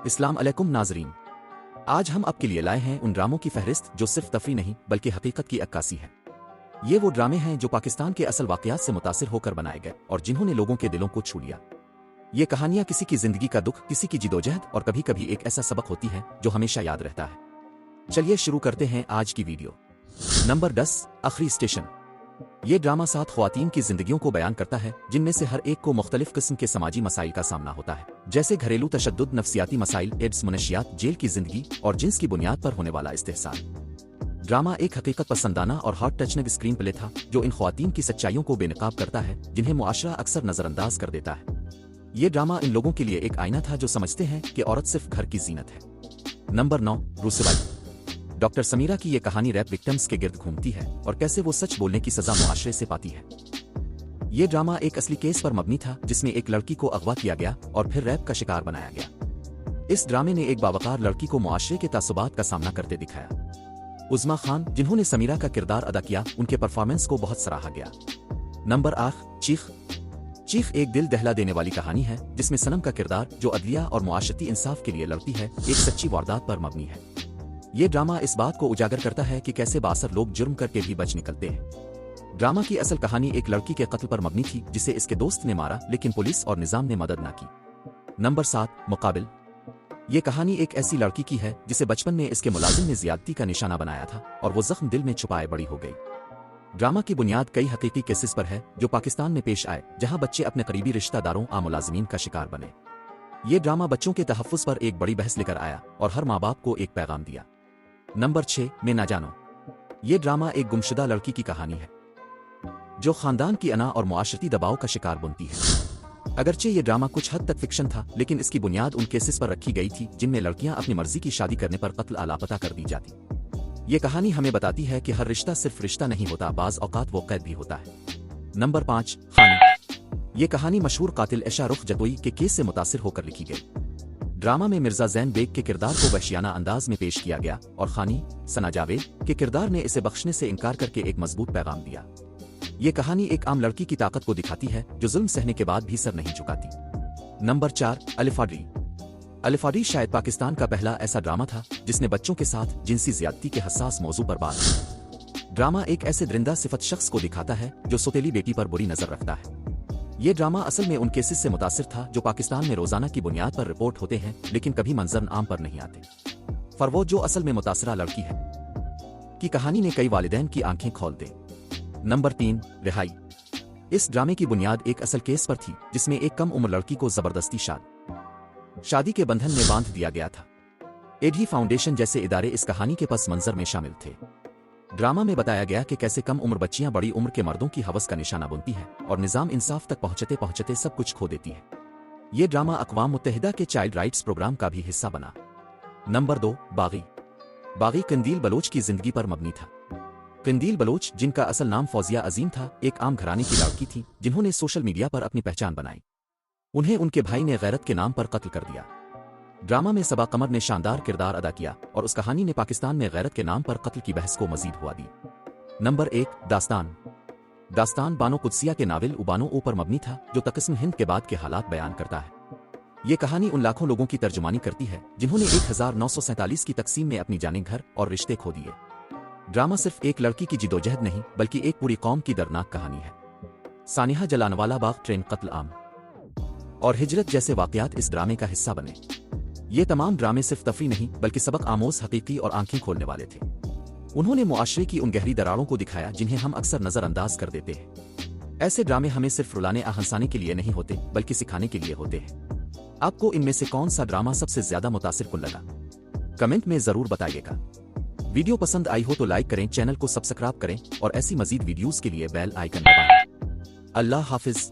अस्सलाम अलैकुम नाजरीन। आज हम आपके लिए लाए हैं उन ड्रामों की फहरिस्त जो सिर्फ तफरी नहीं बल्कि हकीकत की अक्कासी है। ये वो ड्रामे हैं जो पाकिस्तान के असल वाकयात से मुतासिर होकर बनाए गए और जिन्होंने लोगों के दिलों को छू लिया। ये कहानियां किसी की जिंदगी का दुख, किसी की जिदोजहद और कभी कभी एक ऐसा सबक होती है जो हमेशा याद रहता है। चलिए शुरू करते हैं आज की वीडियो। नंबर 10, आखिरी स्टेशन। ये ड्रामा 7 ख्वातीन की जिंदगियों को बयान करता है जिनमें से हर एक को मुख्तलिफ किस्म के समाजी मसाइल का सामना होता है, जैसे घरेलू तशद्दुद, नफ्सियाती मसाइल, एड्स, मुनशियात, जेल की जिंदगी और जिन्स की बुनियाद पर होने वाला इस्तेहसाल। ड्रामा एक हकीकत पसंदाना और हार्ट टचनिंग स्क्रीन प्ले था जो इन ख्वातीन की सच्चाइयों को बेनकाब करता है जिन्हें मुआशरा अक्सर नजरअंदाज कर देता है। ये ड्रामा इन लोगों के लिए एक आईना था जो समझते हैं कि औरत सिर्फ घर की जीनत है। नंबर 9, रुसवाई। डॉक्टर समीरा की यह कहानी रैप विक्टिम्स के गिर्द घूमती है और कैसे वो सच बोलने की सजा मुआशरे से पाती है। ये ड्रामा एक असली केस पर मबनी था जिसमें एक लड़की को अगवा किया गया और फिर रैप का शिकार बनाया गया। इस ड्रामे ने एक बावकार लड़की को मुआशरे के तासुबात का सामना करते दिखाया। उज़्मा खान, जिन्होंने समीरा का किरदार अदा किया, उनके परफॉर्मेंस को बहुत सराहा गया। नंबर 8, चीख। चीख एक दिल दहला देने वाली कहानी है जिसमें सनम का किरदार, जो अदलिया और मुआशरती इंसाफ के लिए लड़ती है, एक सच्ची वारदात पर मबनी है। ये ड्रामा इस बात को उजागर करता है कि कैसे बासर लोग जुर्म करके भी बच निकलते हैं। ड्रामा की असल कहानी एक लड़की के कत्ल पर मबनी थी जिसे इसके दोस्त ने मारा, लेकिन पुलिस और निजाम ने मदद न की। नंबर 7, मुकाबिल। ये कहानी एक ऐसी लड़की की है जिसे बचपन में इसके मुलाजिम ने ज्यादती का निशाना बनाया था और वो जख्म दिल में छुपाए बड़ी हो गई। ड्रामा की बुनियाद कई हकीकी केसेस पर है जो पाकिस्तान में पेश आए, जहां बच्चे अपने करीबी रिश्तेदारों आ मुलाजिमीन का शिकार बने। ये ड्रामा बच्चों के तहफ़्फ़ुज़ पर एक बड़ी बहस लेकर आया और हर माँ बाप को एक पैगाम दिया। नंबर 6, मैं ना जानो। ये ड्रामा एक गुमशुदा लड़की की कहानी है जो खानदान की अना और मुआशरती दबाव का शिकार बनती है। अगरचे ये ड्रामा कुछ हद तक फिक्शन था, लेकिन इसकी बुनियाद उन केसेस पर रखी गई थी जिनमें लड़कियां अपनी मर्जी की शादी करने पर कत्ल लापता कर दी जाती। ये कहानी हमें बताती है कि हर रिश्ता सिर्फ रिश्ता नहीं होता, बाज औकात वो कैद भी होता है। नंबर 5, खानी। ये कहानी मशहूर कातिल ऐशा रुख जतोई के केस से मुतासिर होकर लिखी गई। ड्रामा में मिर्जा जैन बेग के किरदार को वहशियाना अंदाज में पेश किया गया और खानी, सना जावेद, के किरदार ने इसे बख्शने से इनकार करके एक मजबूत पैगाम दिया। ये कहानी एक आम लड़की की ताकत को दिखाती है जो जुल्म सहने के बाद भी सर नहीं झुकाती। नंबर 4, अलिफाड्री। अलिफाड्री शायद पाकिस्तान का पहला ऐसा ड्रामा था जिसने बच्चों के साथ जिनसी ज्यादती के हसास मौजू पर बात की। ड्रामा एक ऐसे दरिंदा सिफत शख्स को दिखाता है जो सौतेली बेटी पर बुरी नजर रखता है। ये ड्रामा असल में उन केसेस से मुतासिर था जो पाकिस्तान में रोजाना की बुनियाद पर रिपोर्ट होते हैं, लेकिन कभी मंजर आम पर नहीं आते। फरवो, जो असल में मुतासरा लड़की है, की कहानी ने कई वालिदैन की आंखें खोल दी। नंबर 3, रिहाई। इस ड्रामे की बुनियाद एक असल केस पर थी जिसमें एक कम उम्र लड़की को जबरदस्ती शादी के बंधन में बांध दिया गया था। एडी फाउंडेशन जैसे इदारे इस कहानी के पस मंजर में शामिल थे। ड्रामा में बताया गया कि कैसे कम उम्र बच्चियां बड़ी उम्र के मर्दों की हवस का निशाना बनती है और निजाम इंसाफ तक पहुंचते पहुंचते सब कुछ खो देती है। ये ड्रामा अक़वाम मुत्तहिदा के चाइल्ड राइट्स प्रोग्राम का भी हिस्सा बना। नंबर 2, बागी। बागी कंदील बलोच की जिंदगी पर मबनी था। कंदील बलोच, जिनका असल नाम फौजिया अजीम था, एक आम घराने की लड़की थी जिन्होंने सोशल मीडिया पर अपनी पहचान बनाई। उन्हें उनके भाई ने गैरत के नाम पर कत्ल कर दिया। ड्रामा में सबा कमर ने शानदार किरदार अदा किया और उस कहानी ने पाकिस्तान में गैरत के नाम पर कत्ल की बहस को मजीद हुआ दी। नंबर 1, दास्तान। दास्तान बानो कुद्सिया के नावल उबानो ओ पर मबनी था जो तक़सीम हिंद के बाद के हालात बयान करता है। ये कहानी उन लाखों लोगों की तर्जुमानी करती है जिन्होंने 1947 की तकसीम में अपनी जानें, घर और रिश्ते खो दिए। ड्रामा सिर्फ एक लड़की की जिदोजहद नहीं बल्कि एक पूरी कौम की दर्दनाक कहानी है। सानिहा, जलानवाला बाग ट्रेन कत्ल आम और हिजरत जैसे वाकयात इस ड्रामे का हिस्सा बने। ये तमाम ड्रामे सिर्फ तफरी नहीं बल्कि सबक आमोज, हकीकी और आंखें खोलने वाले थे। उन्होंने मुआशरे की उन गहरी दरारों को दिखाया जिन्हें हम अक्सर नजरअंदाज कर देते हैं। ऐसे ड्रामे हमें सिर्फ रुलाने हंसाने के लिए नहीं होते बल्कि सिखाने के लिए होते हैं। आपको इनमें से कौन सा ड्रामा सबसे ज्यादा मुतासिर कुन लगा, कमेंट में जरूर बताइएगा। वीडियो पसंद आई हो तो लाइक करें, चैनल को सब्सक्राइब करें और ऐसी मजीद वीडियोस के लिए बेल आइकन दबाएं। अल्लाह हाफिज।